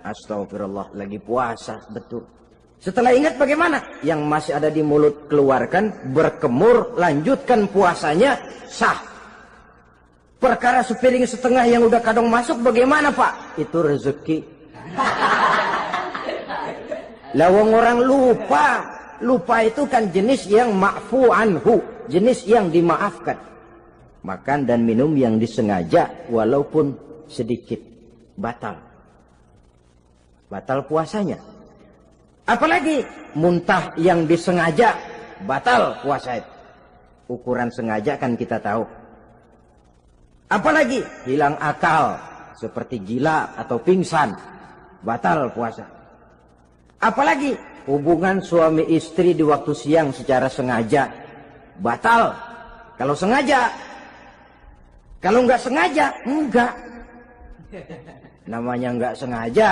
Astagfirullah, lagi puasa, betul. Setelah ingat bagaimana? Yang masih ada di mulut keluarkan, berkemur, lanjutkan puasanya, sah. Perkara sepiring setengah yang udah kadang masuk bagaimana Pak? Itu rezeki. Lawang orang lupa. Lupa itu kan jenis yang ma'fu anhu, jenis yang dimaafkan. Makan dan minum yang disengaja walaupun sedikit, batal. Batal puasanya. Apalagi muntah yang disengaja, batal puasa itu. Ukuran sengaja kan kita tahu. Apalagi hilang akal, seperti gila atau pingsan, batal puasa. Apalagi hubungan suami istri di waktu siang secara sengaja, batal. Kalau sengaja. Kalau nggak sengaja, enggak. Namanya nggak sengaja.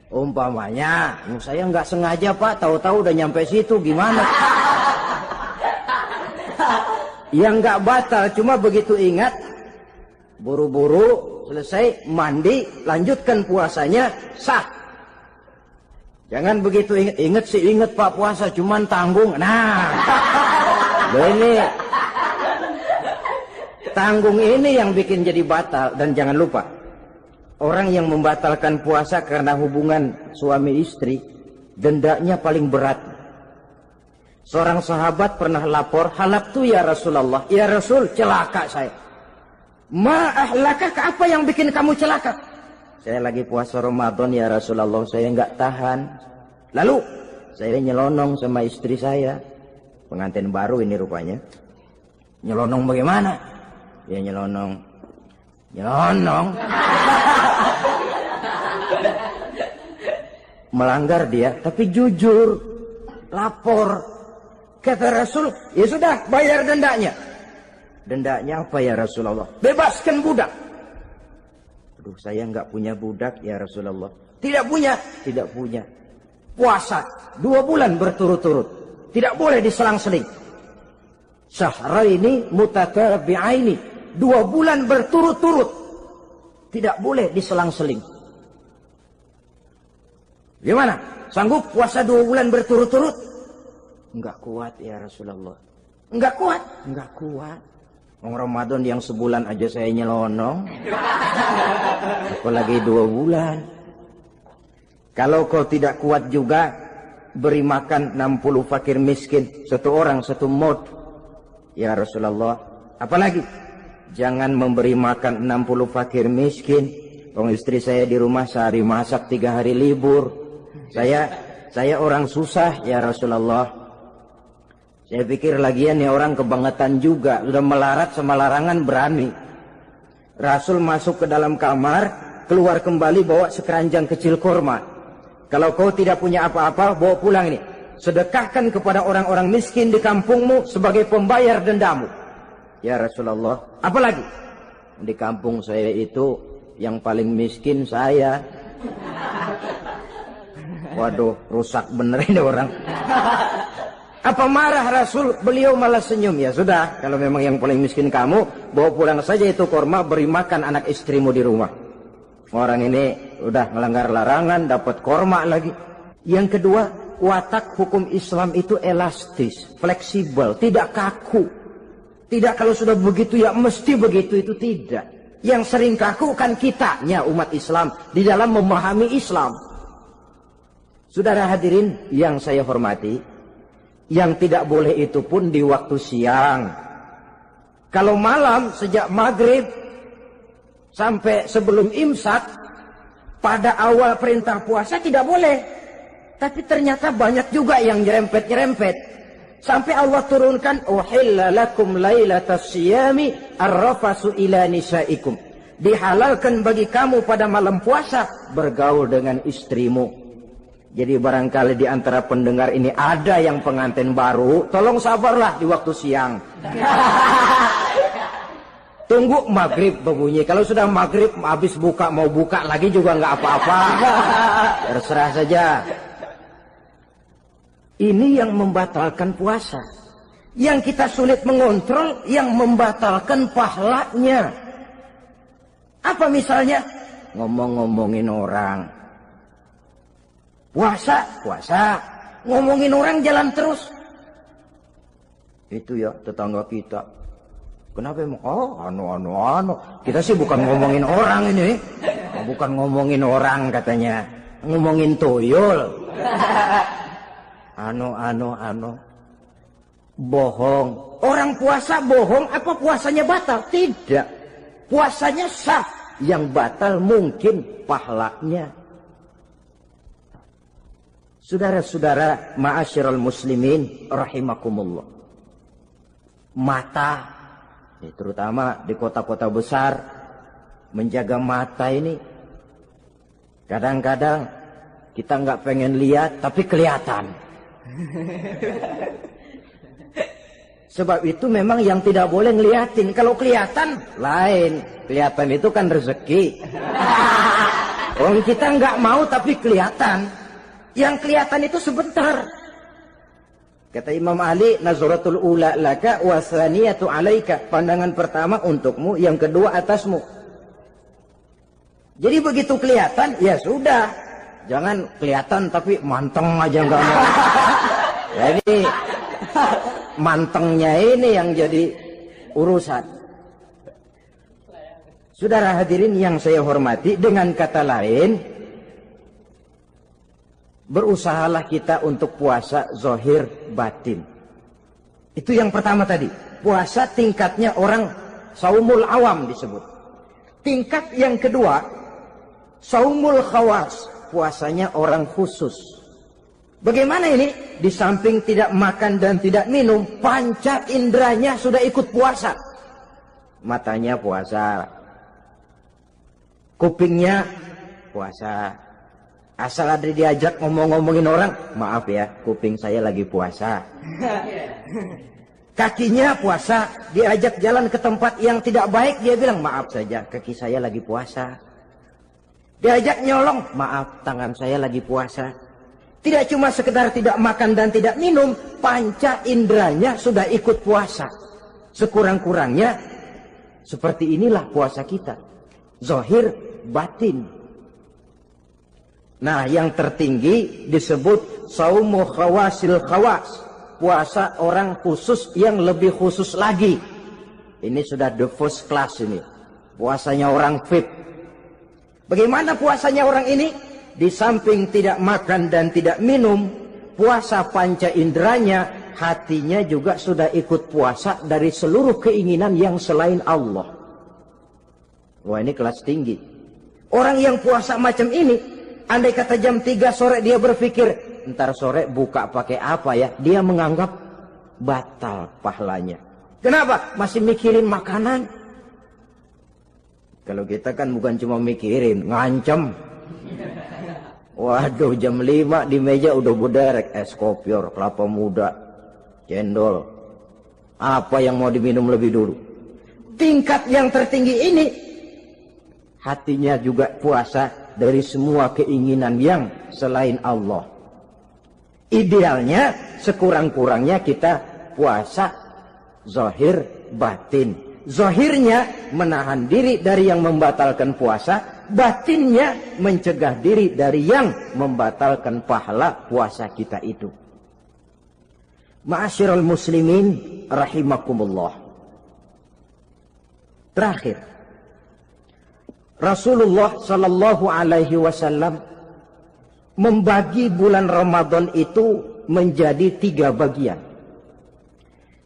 Umpamanya, saya nggak sengaja Pak, tahu-tahu udah nyampe situ, gimana? Yang nggak batal, cuma begitu ingat, buru-buru selesai mandi, lanjutkan puasanya, sah. Jangan begitu ingat sih, ingat Pak puasa, cuman tanggung. Nah, ini tanggung ini yang bikin jadi batal. Dan jangan lupa, orang yang membatalkan puasa karena hubungan suami istri, dendanya paling berat. Seorang sahabat pernah lapor, halaktu ya Rasulullah, ya Rasul, celaka saya. Ma ahlakah, apa yang bikin kamu celaka? Saya lagi puasa Ramadan ya Rasulullah, saya nggak tahan. Lalu saya nyelonong sama istri saya, pengantin baru ini rupanya. Nyelonong bagaimana? Ya nyelonong. Melanggar dia, tapi jujur, lapor. Kata Rasul, ya sudah, bayar dendanya. Dendanya apa ya Rasulullah? Bebaskan budak. Aduh, saya nggak punya budak ya Rasulullah. Tidak punya? Tidak punya. Puasa 2 bulan berturut-turut. Tidak boleh diselang-seling. Syahraini mutatabi'aini. 2 bulan berturut-turut. Tidak boleh diselang-seling. Gimana? Sanggup puasa 2 bulan berturut-turut? Enggak kuat ya Rasulullah. Enggak kuat? Enggak kuat. Ramadan yang sebulan aja saya nyelonong. Apalagi 2 bulan. Kalau kau tidak kuat juga, beri makan 60 fakir miskin. 1 orang 1 mod. Ya Rasulullah. Apalagi? Jangan memberi makan 60 fakir miskin. Kalau istri saya di rumah sehari masak, 3 hari libur. Saya orang susah ya Rasulullah. Saya pikir lagian ya orang kebangetan juga. Sudah melarat sama larangan berani. Rasul masuk ke dalam kamar, keluar kembali bawa sekeranjang kecil kurma. Kalau kau tidak punya apa-apa, bawa pulang ini. Sedekahkan kepada orang-orang miskin di kampungmu sebagai pembayar dendamu. Ya Rasulullah. Apalagi? Di kampung saya itu yang paling miskin saya. Waduh, rusak bener ini orang. Apa marah Rasul? Beliau malah senyum. Ya sudah, kalau memang yang paling miskin kamu, bawa pulang saja itu kurma, beri makan anak istrimu di rumah. Orang ini udah melanggar larangan, dapat kurma lagi. Yang kedua, watak hukum Islam itu elastis, fleksibel, tidak kaku. Tidak kalau sudah begitu ya mesti begitu, itu tidak. Yang sering kaku kan kitanya umat Islam di dalam memahami Islam. Saudara hadirin yang saya hormati, yang tidak boleh itu pun di waktu siang. Kalau malam sejak maghrib sampai sebelum imsak, pada awal perintah puasa tidak boleh. Tapi ternyata banyak juga yang nyerempet-nyerempet. Sampai Allah turunkan, uhilla lakum lailatas siyami arrafasu ila nisaikum. Dihalalkan bagi kamu pada malam puasa bergaul dengan istrimu. Jadi barangkali di antara pendengar ini ada yang pengantin baru, tolong sabarlah di waktu siang. Tunggu maghrib berbunyi. Kalau sudah maghrib habis buka, mau buka lagi juga nggak apa-apa. Terserah saja. Ini yang membatalkan puasa. Yang kita sulit mengontrol, yang membatalkan pahalanya. Apa misalnya? Ngomong-ngomongin orang. Puasa. Ngomongin orang jalan terus. Itu ya tetangga kita. Kenapa emang? Oh, anu. Kita sih bukan ngomongin orang ini. Bukan ngomongin orang katanya. Ngomongin tuyul. Anu. Bohong. Orang puasa bohong apa puasanya batal? Tidak. Puasanya sah. Yang batal mungkin pahalanya. Saudara-saudara ma'asyiral muslimin rahimakumullah. Mata, terutama di kota-kota besar, menjaga mata ini kadang-kadang kita nggak pengen lihat tapi kelihatan. Sebab itu memang yang tidak boleh ngeliatin. Kalau kelihatan lain, kelihatan itu kan rezeki. Orang kita nggak mau tapi kelihatan. Yang kelihatan itu sebentar. Kata Imam Ali, nazaratul ula laka wa tsaniyatu alaika. Pandangan pertama untukmu, yang kedua atasmu. Jadi begitu kelihatan, ya sudah. Jangan kelihatan tapi manteng aja enggak mau. Jadi mantengnya ini yang jadi urusan. Saudara hadirin yang saya hormati, dengan kata lain, berusahalah kita untuk puasa zahir batin. Itu yang pertama tadi. Puasa tingkatnya orang saumul awam disebut. Tingkat yang kedua, saumul khawas. Puasanya orang khusus. Bagaimana ini? Di samping tidak makan dan tidak minum, panca inderanya sudah ikut puasa. Matanya puasa. Kupingnya puasa. Asal ada diajak ngomong-ngomongin orang, maaf ya, kuping saya lagi puasa. Kakinya puasa, diajak jalan ke tempat yang tidak baik, dia bilang, maaf saja, kaki saya lagi puasa. Diajak nyolong, maaf, tangan saya lagi puasa. Tidak cuma sekedar tidak makan dan tidak minum, panca inderanya sudah ikut puasa. Sekurang-kurangnya, seperti inilah puasa kita. Zahir, batin. Nah, yang tertinggi disebut saumu khawasil khawas. Puasa orang khusus yang lebih khusus lagi. Ini sudah the first class ini. Puasanya orang VIP. Bagaimana puasanya orang ini? Di samping tidak makan dan tidak minum, puasa panca inderanya, hatinya juga sudah ikut puasa dari seluruh keinginan yang selain Allah. Wah, ini kelas tinggi. Orang yang puasa macam ini, andai kata jam 3 sore dia berpikir, ntar sore buka pakai apa ya? Dia menganggap batal pahalanya. Kenapa? Masih mikirin makanan. Kalau kita kan bukan cuma mikirin, ngancem. Waduh, jam 5 di meja udah bederek es kopior, kelapa muda, cendol. Apa yang mau diminum lebih dulu? Tingkat yang tertinggi ini, hatinya juga puasa dari semua keinginan yang selain Allah. Idealnya, sekurang-kurangnya kita puasa zahir batin. Zahirnya menahan diri dari yang membatalkan puasa, batinnya mencegah diri dari yang membatalkan pahala puasa kita itu. Ma'asyiral muslimin rahimakumullah. Terakhir, Rasulullah sallallahu alaihi wasallam membagi bulan Ramadan itu menjadi 3 bagian.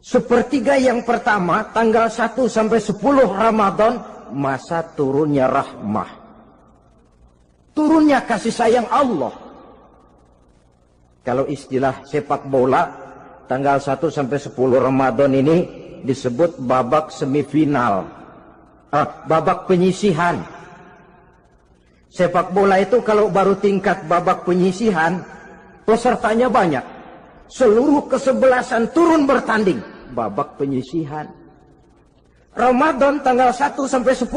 Sepertiga yang pertama, tanggal 1 sampai 10 Ramadan, masa turunnya rahmah. Turunnya kasih sayang Allah. Kalau istilah sepak bola, tanggal 1 sampai 10 Ramadan ini disebut babak semifinal. Babak penyisihan. Sepak bola itu kalau baru tingkat babak penyisihan, pesertanya banyak. Seluruh kesebelasan turun bertanding. Babak penyisihan. Ramadan tanggal 1 sampai 10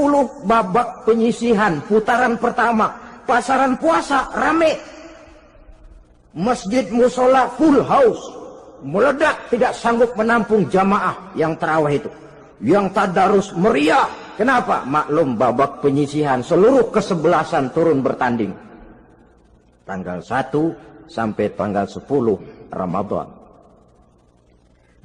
babak penyisihan, putaran pertama. Pasaran puasa rame. Masjid musola full house. Meledak, tidak sanggup menampung jamaah yang tarawih itu. Yang tadarus meriah. Kenapa? Maklum babak penyisihan, seluruh kesebelasan turun bertanding. Tanggal 1 sampai tanggal 10 Ramadan.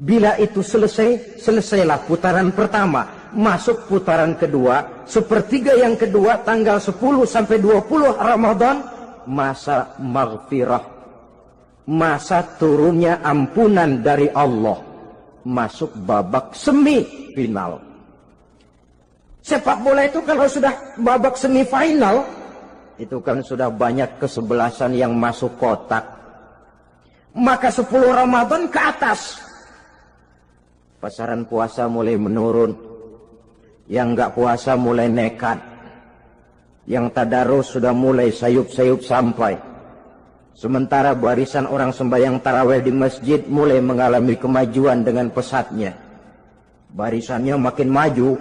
Bila itu selesai, selesailah putaran pertama. Masuk putaran kedua, sepertiga yang kedua, tanggal 10 sampai 20 Ramadan, masa maghfirah, masa turunnya ampunan dari Allah. Masuk babak semifinal. Sepak bola itu kalau sudah babak semifinal, itu kan sudah banyak kesebelasan yang masuk kotak. Maka 10 Ramadan ke atas, pasaran puasa mulai menurun. Yang enggak puasa mulai nekat. Yang tadarus sudah mulai sayup-sayup sampai. Sementara barisan orang sembahyang tarawih di masjid mulai mengalami kemajuan dengan pesatnya. Barisannya makin maju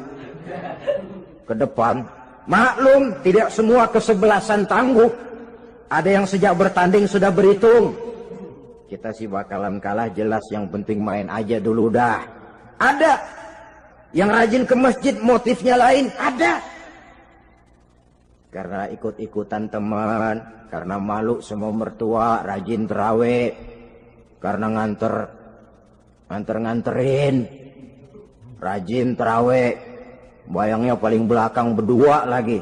ke depan. Maklum, tidak semua kesebelasan tangguh. Ada yang sejak bertanding sudah berhitung. Kita sih bakalan kalah jelas, yang penting main aja dulu dah. Ada yang rajin ke masjid, motifnya lain, ada. Karena ikut-ikutan teman, karena malu sama mertua, rajin terawih. Karena nganterin, rajin terawih. Bayangnya paling belakang berdua lagi.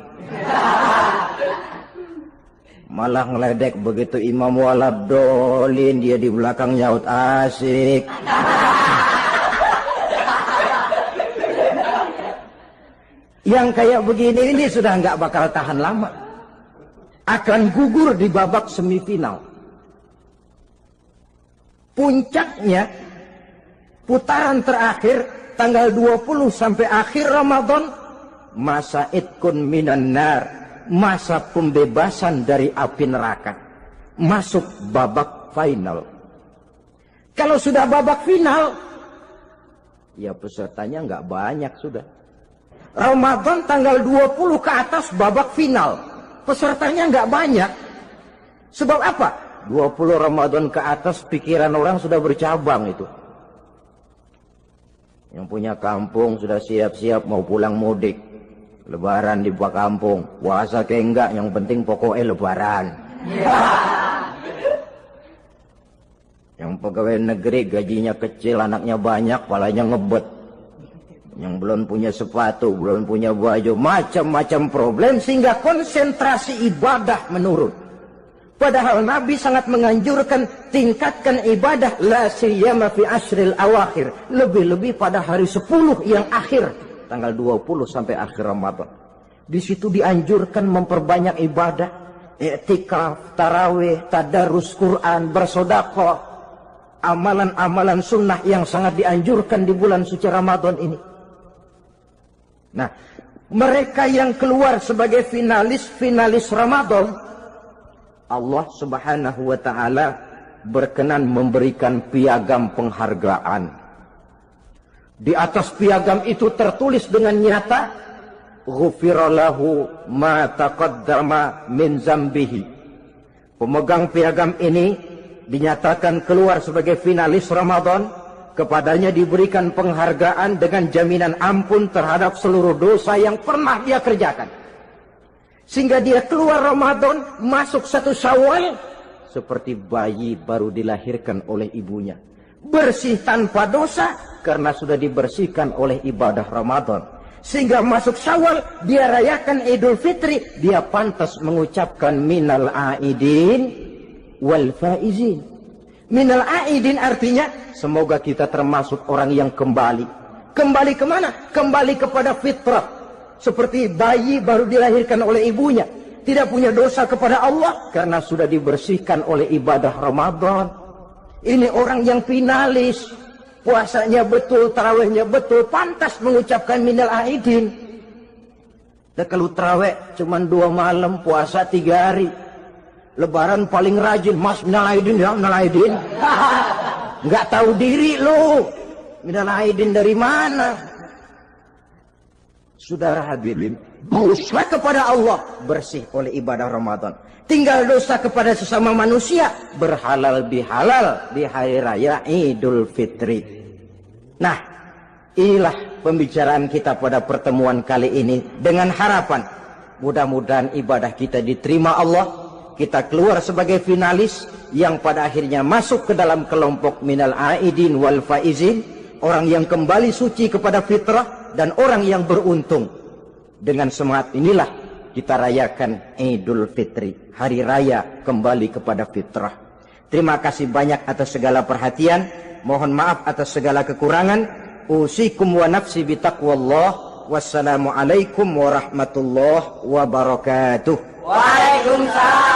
Malah ngeledek begitu imam waladolin, dia di belakang nyaut asik. Yang kayak begini ini sudah nggak bakal tahan lama. Akan gugur di babak semifinal. Puncaknya, putaran terakhir, tanggal 20 sampai akhir Ramadan, masa itkun minan nar, masa pembebasan dari api neraka. Masuk babak final. Kalau sudah babak final, ya pesertanya nggak banyak sudah. Ramadan tanggal 20 ke atas babak final. Pesertanya nggak banyak. Sebab apa? 20 Ramadan ke atas pikiran orang sudah bercabang itu. Yang punya kampung sudah siap-siap mau pulang mudik. Lebaran di buah kampung. Puasa kayak enggak, yang penting pokoknya lebaran. Yang pegawai negeri gajinya kecil, anaknya banyak, palanya ngebet. Yang belum punya sepatu, belum punya baju, macam-macam problem, sehingga konsentrasi ibadah menurun. Padahal Nabi sangat menganjurkan tingkatkan ibadah, la siyama fi ashril awakhir, lebih-lebih pada hari 10 yang akhir, tanggal 20 sampai akhir Ramadan. Di situ dianjurkan memperbanyak ibadah, i'tikaf, tarawih, tadarus Quran, bersedekah, amalan-amalan sunnah yang sangat dianjurkan di bulan suci Ramadan ini. Nah, mereka yang keluar sebagai finalis Ramadan, Allah Subhanahu wa ta'ala berkenan memberikan piagam penghargaan. Di atas piagam itu tertulis dengan nyata, ghufira lahu ma taqaddama min zambihi. Pemegang piagam ini dinyatakan keluar sebagai finalis Ramadan. Kepadanya diberikan penghargaan dengan jaminan ampun terhadap seluruh dosa yang pernah dia kerjakan. Sehingga dia keluar Ramadan, masuk 1 Syawal, seperti bayi baru dilahirkan oleh ibunya. Bersih tanpa dosa, karena sudah dibersihkan oleh ibadah Ramadan. Sehingga masuk Syawal, dia rayakan Idul Fitri, dia pantas mengucapkan minal aidin wal faizin. Minal aidin artinya, semoga kita termasuk orang yang kembali. Kembali kemana? Kembali kepada fitrah. Seperti bayi baru dilahirkan oleh ibunya. Tidak punya dosa kepada Allah, karena sudah dibersihkan oleh ibadah Ramadan. Ini orang yang finalis. Puasanya betul, tarawihnya betul, pantas mengucapkan minal aidin. Dan kalau tarawih cuma 2 malam, puasa 3 hari. Lebaran paling rajin, mas minal aidin ya, minal aidin. Nggak tahu diri lo. Minal aidin dari mana? Saudara hadirin, dosa kepada Allah bersih oleh ibadah Ramadan. Tinggal dosa kepada sesama manusia, berhalal bihalal di hari raya Idul Fitri. Nah, inilah pembicaraan kita pada pertemuan kali ini, dengan harapan mudah-mudahan ibadah kita diterima Allah. kita keluar sebagai finalis yang pada akhirnya masuk ke dalam kelompok minal aidin wal faizin, orang yang kembali suci kepada fitrah dan orang yang beruntung. Dengan semangat inilah kita rayakan Idul Fitri, hari raya kembali kepada fitrah. Terima kasih banyak atas segala perhatian, mohon maaf atas segala kekurangan. Usikum wa nafsi bitaqwallah. Wassalamualaikum warahmatullahi wabarakatuh. Waalaikumsalam.